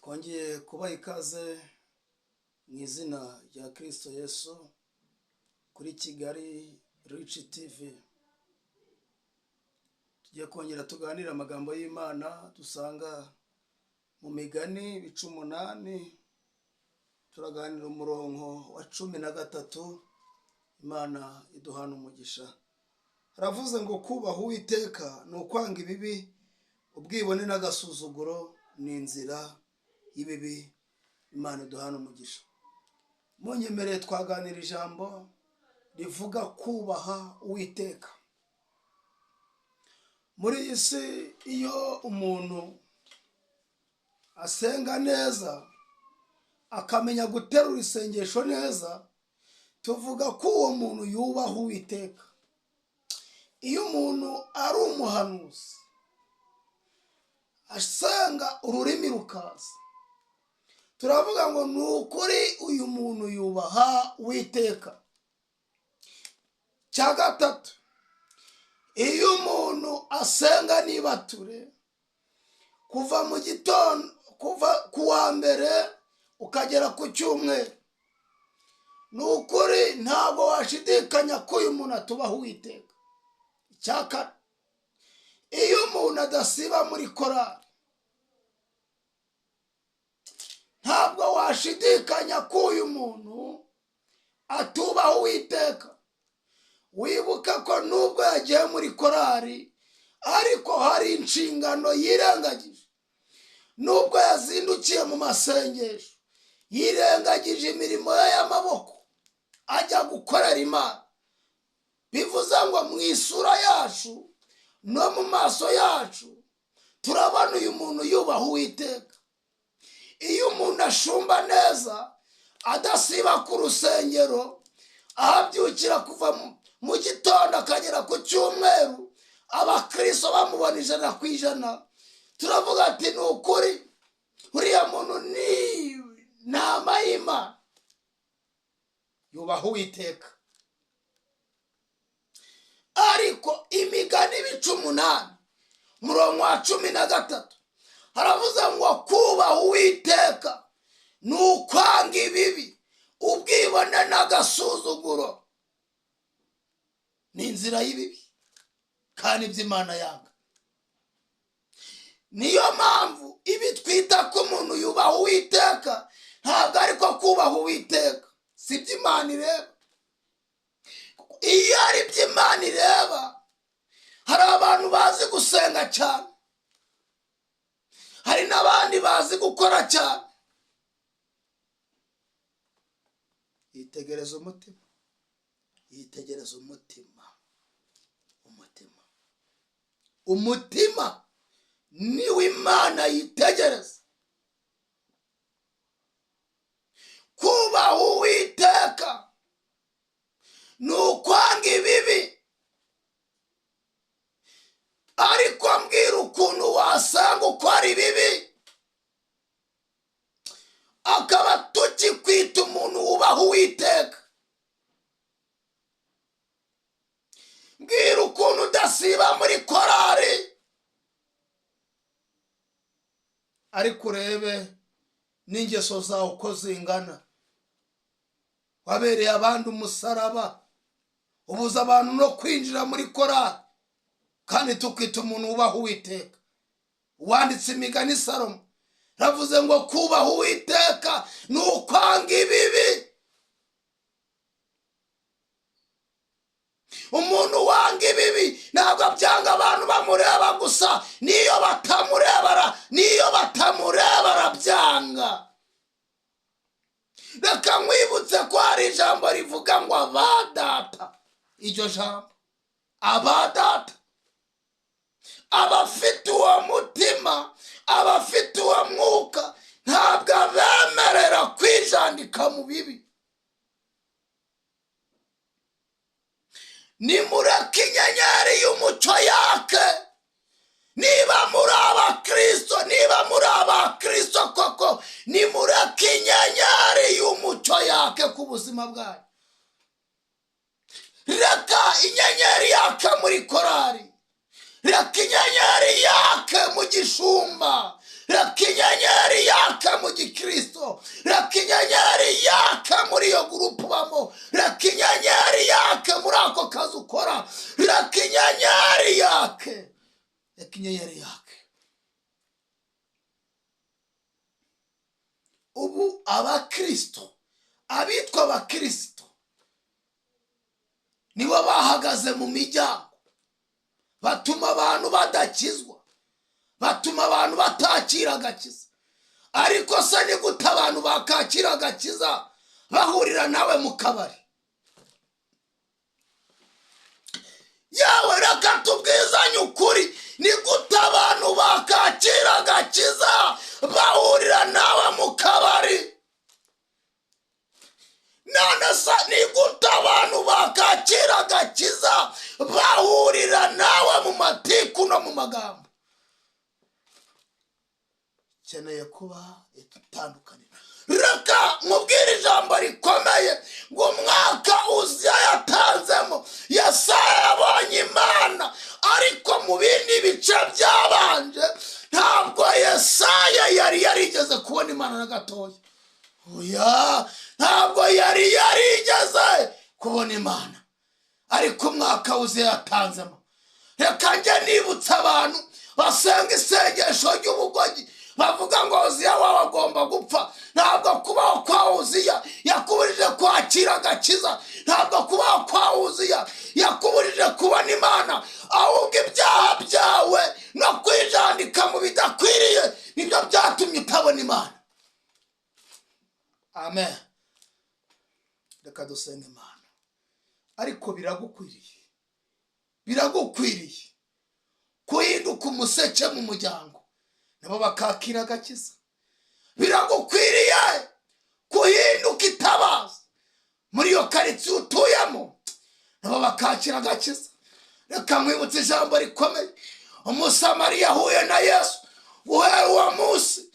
twongeye kubaha ikaze mu izina rya Kristo Yesu kuri Kigali Rich TV. Tugiye kongera tuganira amagambo y'Imana dusanga mu Migani 18. Turaganira umurongo wa 13. Imana iduhana umugisha. Haravuze ngo kubaha Uwiteka ni ukwanga ibibi, ubwibone n'agasuzuguro ni inzira y'ibibi. Imana iduhana umugisha. Munyemereye twaganira ijambo rivuga kubaha Uwiteka. Muri iyi si iyo umuntu asenga neza akamenya guterura isengesho neza, tuvuga ko uwo muntu yubaha Uwiteka. Iyo umuntu ari umuhanuzi asenga ururimi rukaza, turavuga ngo ni ukuri uyu muntu yubaha Uwiteka. Cya gatatu, iyo umuntu asenga nibature kuva mu gitondo, kuva ku wa mbere ukagera ku cyumweru, ni ukuri ntabwo washidikanya ko uyu muntu atubaha Uwiteka. Icya kane, iyo umuntu adasiba muri korali, ntabwo washidikanya ko uyu muntu atubaha Uwiteka. Wibuka ko nubwo yagiye muri korali ariko hari inshingano yirengagije. Nubwo yazindukiye mu masengesho yirengagije imirimo ye y'amaboko ajya gukorera Imana. Bivuze ngo mu isura yacu no mu maso yacu turabona uyu muntu yubaha Uwiteka. Iyo umuntu ashumba neza adasiba ku rusengero, ahabyukira kuva mu gitondo akagera ku cyumweru, abakristo bamubona 100%, turavuga ati ni ukuri uriya muntu ni ntama y'Imana, yubaha Uwiteka. Ariko Imigani 18 umurongo wa 13 haravuze ngo kubaha Uwiteka ni ukwanga ibibi, ubwibone n'agasuzuguro ni inzira y'ibibi kandi iby'Imana yanga. Niyo mpamvu ibi twita ko umuntu yubaha Uwiteka ntabwo ariko kubaha Uwiteka, si iby'Imana ireba. Iyo ari iby'Imana ireba, hari abantu bazi gusenga cyane, hari n'abandi bazi gukora cyane. Yitegereza umutima, yitegereza umutima. Umutima niwo Imana yitegereza. Kubaha Uwiteka ni ukwanga ibibi. Ariko mbwira ukuntu wasanga uko ari bibi akaba tukikwita umuntu wubaha Uwiteka. Mbwira ukuntu udasiba muri korali ariko urebe n'ingeso zawe uko zingana. Wabereye abandi umusaraba, ubuza abantu no kwinjira muri korali, kandi tukwita umuntu wubaha Uwiteka. Uwanditse Imigani Salomo ravuze ngo kubaha Uwiteka ni ukwanga ibibi. Umuntu wanga ibibi ntabwo byanga abantu bamureba gusa, niyo batamureba arabyanga. Reka nkwibutse ko hari ijambo rivuga ngo abadata. Iryo jambo abadata, abafite uwo mutima, abafite uwo mwuka, ntabwo abemerera kwijandika mu bibi. Nimureke inyenyeri y'umucyo yake. Niba muri abakristo koko, nimureke inyenyeri y'umucyo yake ku buzima bwayo. Reka inyenyeri yake muri korali, reka inyenyeri yake mu gishumba, reka inyenyeri yaka mu gikristo, reka inyenyeri yaka muri iyo gurupe ubamo, reka inyenyeri yake muri ako kazi ukora, reka inyenyeri yake, reka inyenyeri yake. Ubu abakristo, abitwa abakristo nibo bahagaze mu miryango, batuma abantu badakizwa, batuma abantu batakira agakiza. Ariko se ni gute abantu bakakira agakiza bahurira nawe mu kabari? Yawe reka tubwizanye ukuri, ni gute abantu bakakira agakiza bahurira nawe mu kabari? None se ni gute abantu bakakira agakiza bahurira nawe mu matiku no mu magambo? Keneye kuba itandukaniro. Reka mubwire ijambo rikomeye ngo umwaka Uziya yatanzemo, Yesaya yabonye Imana, ariko mu bindi bice byabanje ntabwo Yesaya yari yarigeze kubona Imana na gatoya. Oya, ntabwo yari yarigeze kubona Imana, ariko umwaka Uziya yatanzemo. Reka njye nibutsa abantu basenga isengesho ry'ubugogi, bavuga ngo Uziya wawe agomba gupfa. Ntabwo kubaho kwa Uziya yakuburije kwakira agakiza, ntabwo kubaho kwa Uziya yakuburije kubona Imana, ahubwo ibyaha byawe no kwijandika mu bidakwiriye nibyo byatumye utabona Imana. Amen. Reka dusenga Imana. Ariko biragukwiriye kuhinduka umuseke mu muryango nabo bakakira agakiza. Biragukwiriye kuhinduka itabaza muri iyo karitsiye utuyemo nabo bakakira agakiza. Reka mwibutse ijambo rikomeye, Umusamariya yahuye na Yesu, guhera uwo munsi